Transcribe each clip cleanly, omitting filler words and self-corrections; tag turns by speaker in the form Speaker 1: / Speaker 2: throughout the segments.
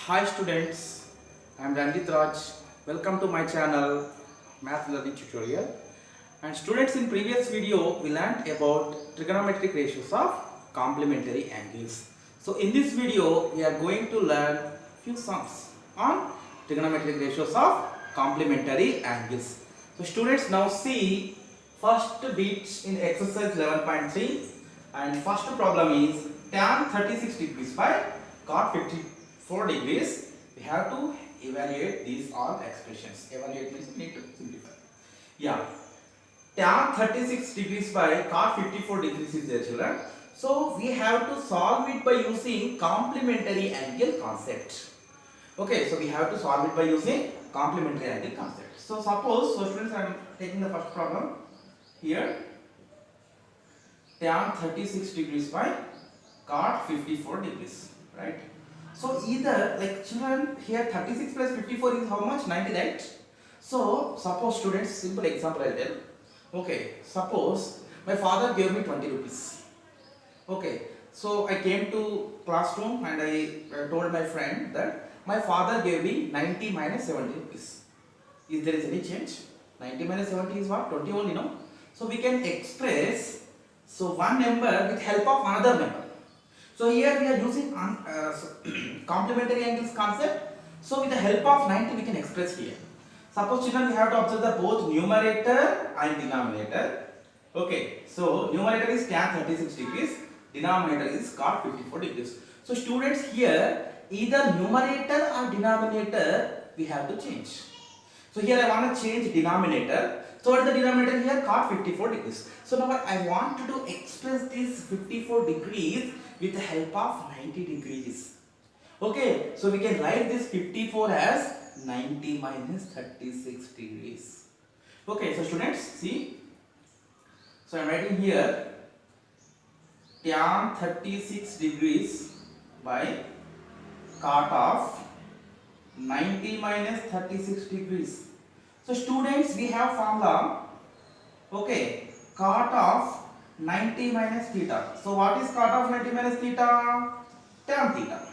Speaker 1: Hi students, I am Ranjit Raj. Welcome to my channel Math Learning Tutorial. And students, in previous video we learnt about trigonometric ratios of complementary angles. So in this video we are going to learn few sums on trigonometric ratios of complementary angles. So students, now see first bit in exercise 11.3, and first problem is tan 36 degrees by cot 54 degrees. We have to evaluate these all expressions. Evaluate means we need to simplify. Yeah, tan 36 degrees by cot 54 degrees is there, children. So we have to solve it by using complementary angle concept. Okay, so we have to solve it by using complementary angle concept. So suppose, so students, I am taking the first problem here. Tan 36 degrees by cot 54 degrees, right? So either, like children, here 36 plus 54 is how much? 90, right? So suppose students, simple example I'll tell. Okay, suppose my father gave me 20 rupees. Okay, so I came to classroom and I told my friend that my father gave me 90 minus 70 rupees. Is there is any change? 90 minus 70 is what? 20 only, no? So we can express one number with help of another number. So here we are using complementary angles concept. So with the help of 90 we can express here. Suppose children, we have to observe the both numerator and denominator. Okay, so numerator is tan 36 degrees, denominator is cot 54 degrees. So students, here either numerator or denominator we have to change. So here I want to change denominator. So what is the denominator here? Cot 54 degrees. So now I want to express this 54 degrees with the help of 90 degrees. Okay, so we can write this 54 as 90 minus 36 degrees. Okay, so students, see. So I am writing here tan 36 degrees by cot of 90 minus 36 degrees. So students, we have formula, okay, cot of 90 minus theta. So what is cot of 90 minus theta? Tan theta.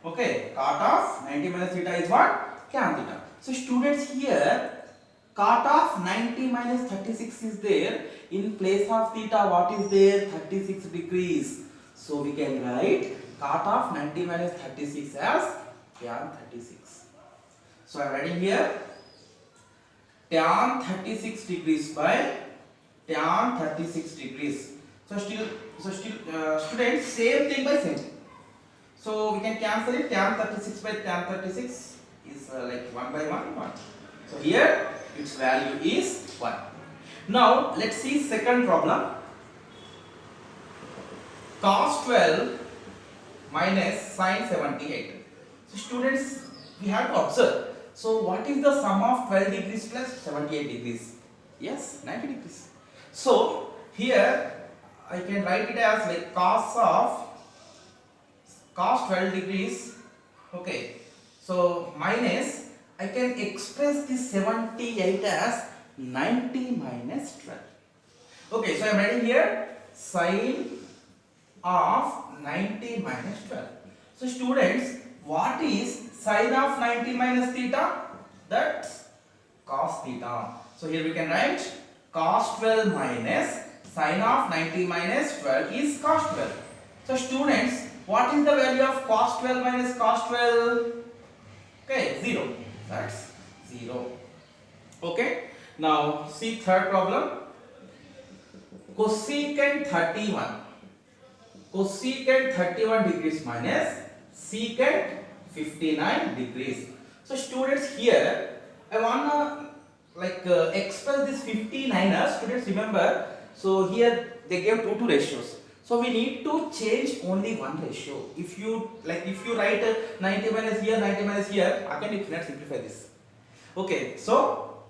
Speaker 1: Okay, cot of 90 minus theta is what? Tan theta. So students, here cot of 90 minus 36 is there. In place of theta, what is there? 36 degrees. So we can write cot of 90 minus 36 as tan 36. So I am writing here tan 36 degrees by tan 36 degrees. So students, same thing by same thing. So we can cancel it. Tan 36 by tan 36 is like 1 by 1. So here its value is 1. Now let's see second problem. Cos 12 minus sin 78. So students, we have to observe. So what is the sum of 12 degrees plus 78 degrees? Yes, 90 degrees. So here I can write it as like cos 12 degrees. Okay, so minus, I can express this 78 as 90 minus 12. Okay, so I am writing here sin of 90 minus 12. So students, what is sin of 90 minus theta? That's cos theta. So here we can write cos 12 minus sin of 90 minus 12 is cos 12. So students, what is the value of cos 12 minus cos 12? Okay, 0. That's 0. Okay. Now see third problem. Cosecant 31. Cosecant 31 degrees minus secant 59 degrees. So students, here I wanna express this 59 as, students, remember, so here they gave two ratios. So we need to change only one ratio. If you write 90 minus here, 90 minus here, again you cannot simplify this. Okay, so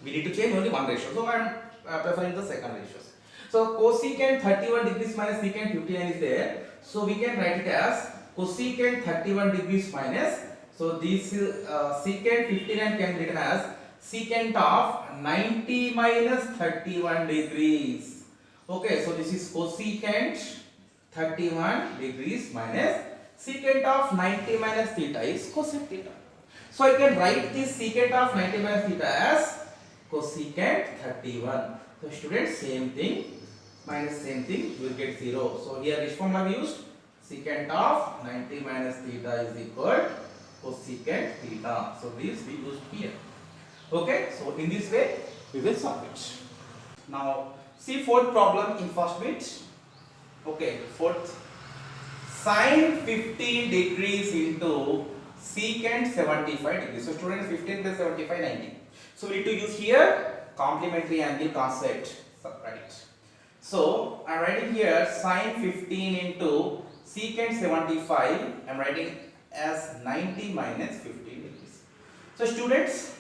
Speaker 1: we need to change only one ratio. So I am preferring the second ratios. So cosecant 31 degrees minus secant 59 is there. So we can write it as cosecant 31 degrees minus, so this secant 59 can be written as secant of 90 minus 31 degrees. Okay, so this is cosecant 31 degrees minus secant of 90 minus theta is cosec theta. So I can write this secant of 90 minus theta as cosecant 31. So students, same thing minus same thing, you will get 0. So here which formula we used? Secant of 90 minus theta is equal cosecant theta. So this we used here. Okay, so in this way we will solve it. Now see fourth problem in first bit. Okay, fourth, sine 15 degrees into secant 75 degrees. So students, 15 plus 75, 90. So we need to use here complementary angle concept. Right. So I am writing here sine 15 into secant 75. I am writing as 90 minus 15 degrees. So students,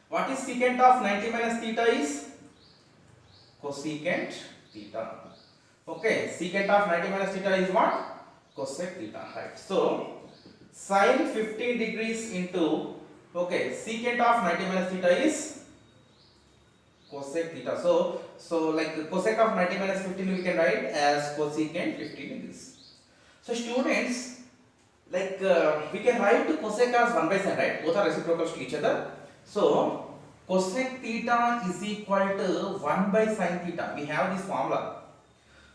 Speaker 1: what is secant of 90 minus theta is cosecant theta. Okay, secant of 90 minus theta is what? Cosec theta, right? So sine 15 degrees into, okay, secant of 90 minus theta is cosec theta. So like cosec of 90 minus 15 we can write as cosecant 15 degrees. So students, like we can write cosec as 1 by sin, right? Both are reciprocals to each other. So cosec theta is equal to 1 by sin theta. We have this formula.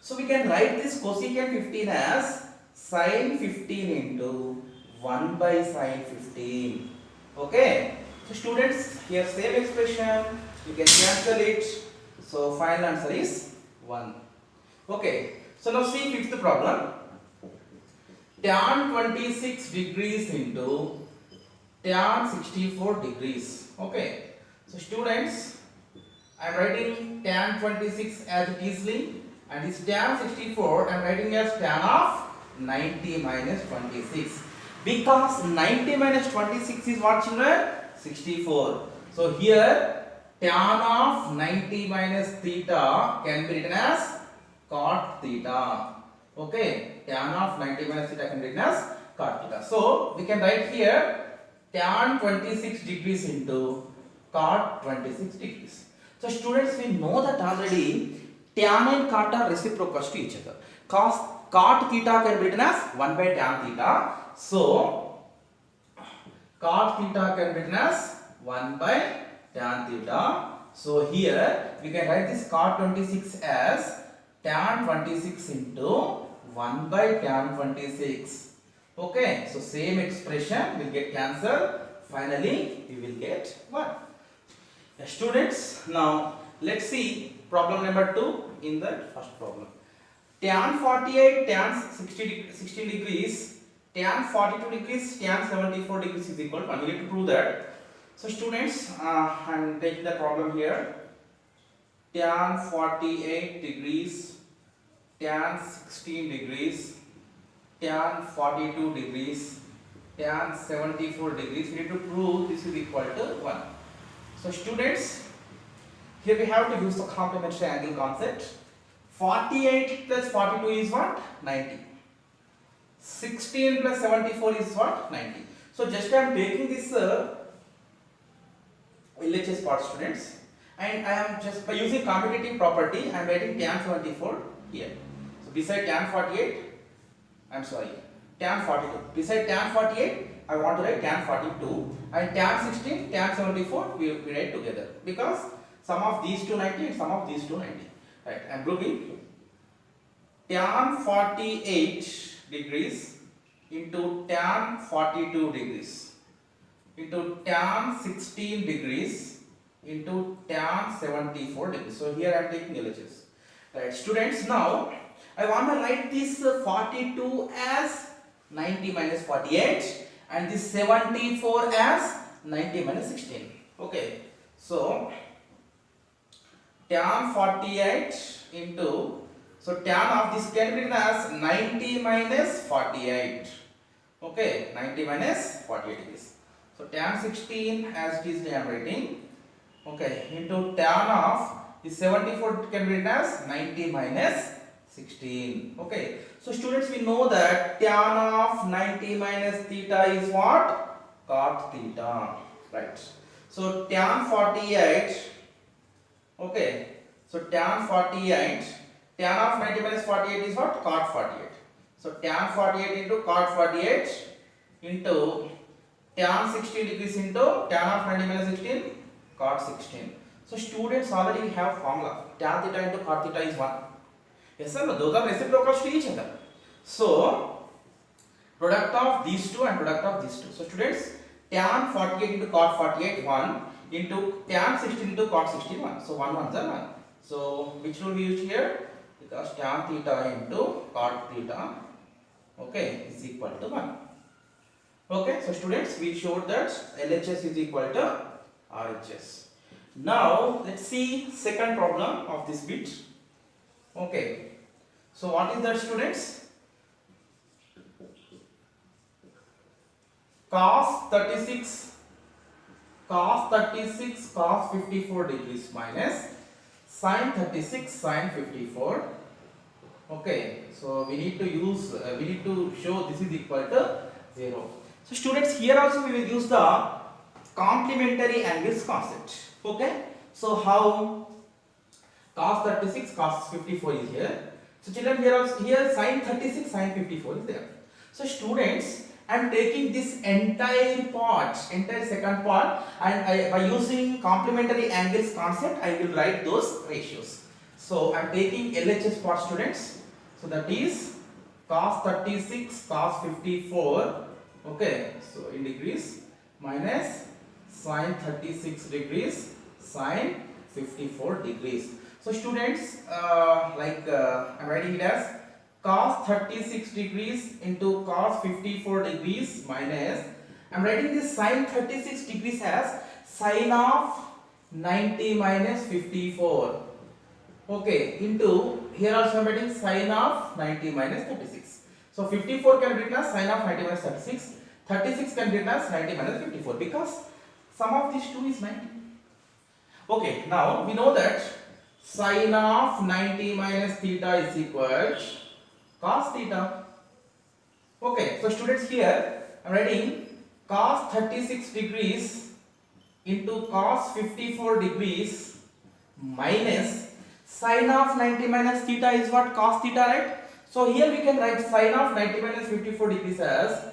Speaker 1: So we can write this cosecant 15 as sin 15 into 1 by sin 15. Okay. So students, here same expression, you can cancel it. So final answer is 1. Okay. So now see fifth problem. Tan 26 degrees into tan 64 degrees. Okay. So students, I am writing tan 26 as it easily, and this tan 64 I am writing as tan of 90 minus 26, because 90 minus 26 is what, children? 64. So here tan of 90 minus theta can be written as cot theta. Okay, tan of 90 minus theta can be written as cot theta. So we can write here tan 26 degrees into cot 26 degrees. So students, we know that already tan and cot are reciprocals to each other. Cot theta can be written as 1 by tan theta. So cot theta can be written as 1 by tan theta. So here we can write this cot 26 as tan 26 into 1 by tan 26. Okay, so same expression will get cancelled. Finally, we will get 1. Students, now let's see problem number 2 in the first problem. Tan 48, tan 16 degrees, tan 42 degrees, tan 74 degrees is equal to 1. We need to prove that. So students, I am taking the problem here. Tan 48 degrees, tan 16 degrees, tan 42 degrees, tan 74 degrees. We need to prove this is equal to 1. So students, here we have to use the complementary angle concept. 48 plus 42 is what? 90. 16 plus 74 is what? 90. So just I am taking this LHS part, students, and I am just by using commutative property I am writing tan 74 here. So beside tan 48, I am sorry, tan 42. Beside tan 48, I want to write tan 42, and tan 16, tan 74 we write together, because sum of these two 90 and sum of these two 90. Right, I am proving tan 48 degrees into tan 42 degrees into tan 16 degrees into tan 74 degrees. So here I am taking LHS. Right, students, now I want to write this 42 as 90 minus 48 and this 74 as 90 minus 16. Okay, so tan 48 into, so tan of this can be written as 90 minus 48. Okay, 90 minus 48 degrees. So tan 16 as it is I am writing. Okay, into tan of the 74 can be written as 90 minus 16. Okay, so students, we know that tan of 90 minus theta is what? Cot theta. Right. So tan 48. Okay, so tan 48, tan of 90 minus 48 is what? Cot 48. So tan 48 into cot 48 into tan 16 degrees into tan of 90 minus 16 cot 16. So students already have formula. Tan theta into cot theta is 1. Yes or no? Those are reciprocals to each other. So product of these two and product of these two. So students, tan 48 into cot 48 1 into tan 16 into cot 16 1. So 1 1s are 1. So which rule we use here? Because tan theta into cot theta, okay, is equal to 1. Okay, so students, we showed that LHS is equal to RHS. Now let's see second problem of this bit. Okay, so what is that, students? Cos 36 cos 54 degrees minus sin 36 sin 54. Okay, so we need to show this is equal to 0. So students, here also we will use the complementary angles concept. Okay, so how? Cos 36 cos 54 is here. So children, here sin 36 sin 54 is there. So students, I am taking this entire second part, and by using complementary angles concept, I will write those ratios. So I am taking LHS part, students. So that is cos 36 cos 54, okay, so in degrees, minus sin 36 degrees sin 54 degrees. So students, I am writing it as cos 36 degrees into cos 54 degrees minus, I am writing this sin 36 degrees as sin of 90 minus 54. Okay, into here also I am writing sin of 90 minus 36. So 54 can be written as sin of 90 minus 36. 36 can be written as 90 minus 54 because sum of these two is 90. Okay, now we know that sin of 90 minus theta is equal to cos theta. Okay, so students, here I am writing cos 36 degrees into cos 54 degrees minus sin of 90 minus theta is what? Cos theta, right? So here we can write sin of 90 minus 54 degrees as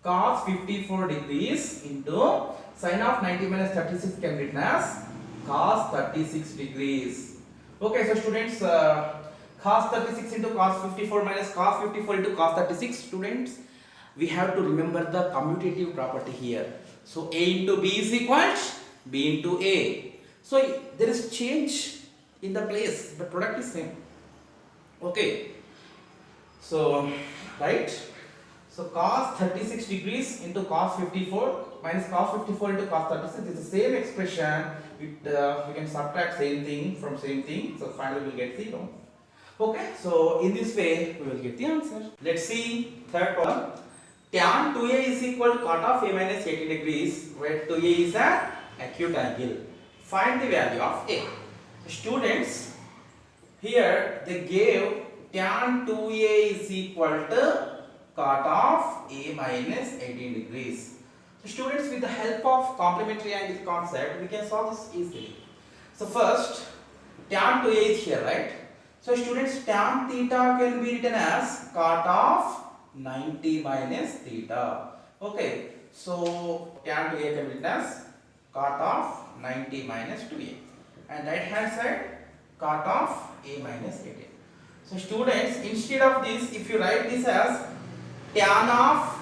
Speaker 1: cos 54 degrees into sin of 90 minus 36 can be written as cos 36 degrees. Okay, so students, cos 36 into cos 54 minus cos 54 into cos 36, students, we have to remember the commutative property here. So A into B is equal to B into A. So there is change in the place, but product is same. Okay, so right, so cos 36 degrees into cos 54 minus cos 54 into cos 36 is the same expression. We can subtract same thing from same thing, so finally we will get 0. Okay, so in this way we will get the answer. Let's see third problem. Tan 2a is equal to cot of a minus 80 degrees, where 2a is an acute angle. Find the value of a. Students, here they gave tan 2a is equal to cot of a minus 18 degrees. So students, with the help of complementary angle concept, we can solve this easily. So first, tan 2a is here, right? So students, tan theta can be written as cot of 90 minus theta. Okay, so tan 2a can be written as cot of 90 minus 2a. And right hand side, cot of a minus 18. So students, instead of this, if you write this as tan of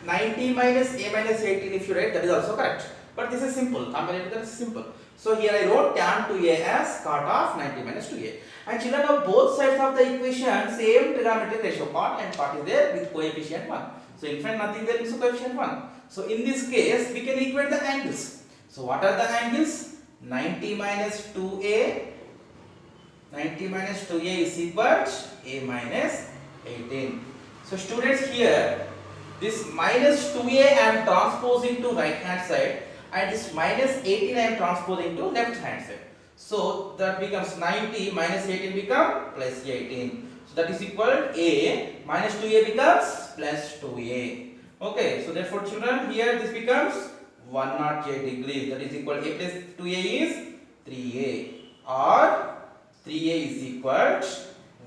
Speaker 1: 90 minus a minus 18, if you write, that is also correct. But this is simple, combinatorial is simple. So here I wrote tan 2a as cot of 90 minus 2a. And children, of both sides of the equation, same trigonometric ratio, cot and cot is there with coefficient 1. So in front nothing there is coefficient 1. So in this case, we can equate the angles. So what are the angles? 90 minus 2a, 90 minus 2a is equal to a minus 18. So students, here this minus 2a I am transposing to right hand side, and this minus 18 I am transposing to left hand side. So that becomes 90 minus 18 become plus 18. So that is equal to a minus 2a becomes plus 2a. Okay, so therefore children, here this becomes 108 degrees, that is equal to a plus 2a is 3a, or 3a is equal to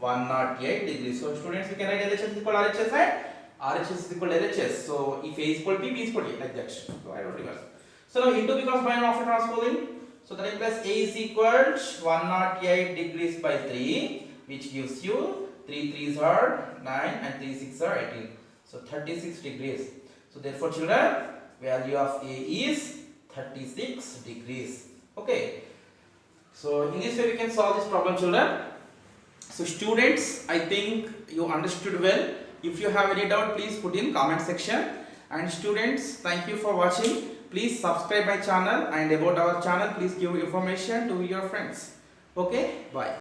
Speaker 1: 108 degrees. So students, we can write LHS is equal to RHS and RHS is equal to LHS. So if A is equal to B, B is equal to A, like that. So I don't reverse. So now into becomes by and after transposing. So that implies A is equal to 108 degrees by 3, which gives you 3 3s are 9 and 3 6 are 18. So 36 degrees. So therefore children, value of A is 36 degrees. Okay. So in this way we can solve this problem, children. So students, I think you understood well. If you have any doubt, please put in comment section. And students, thank you for watching. Please subscribe my channel, and about our channel, please give information to your friends. Okay, bye.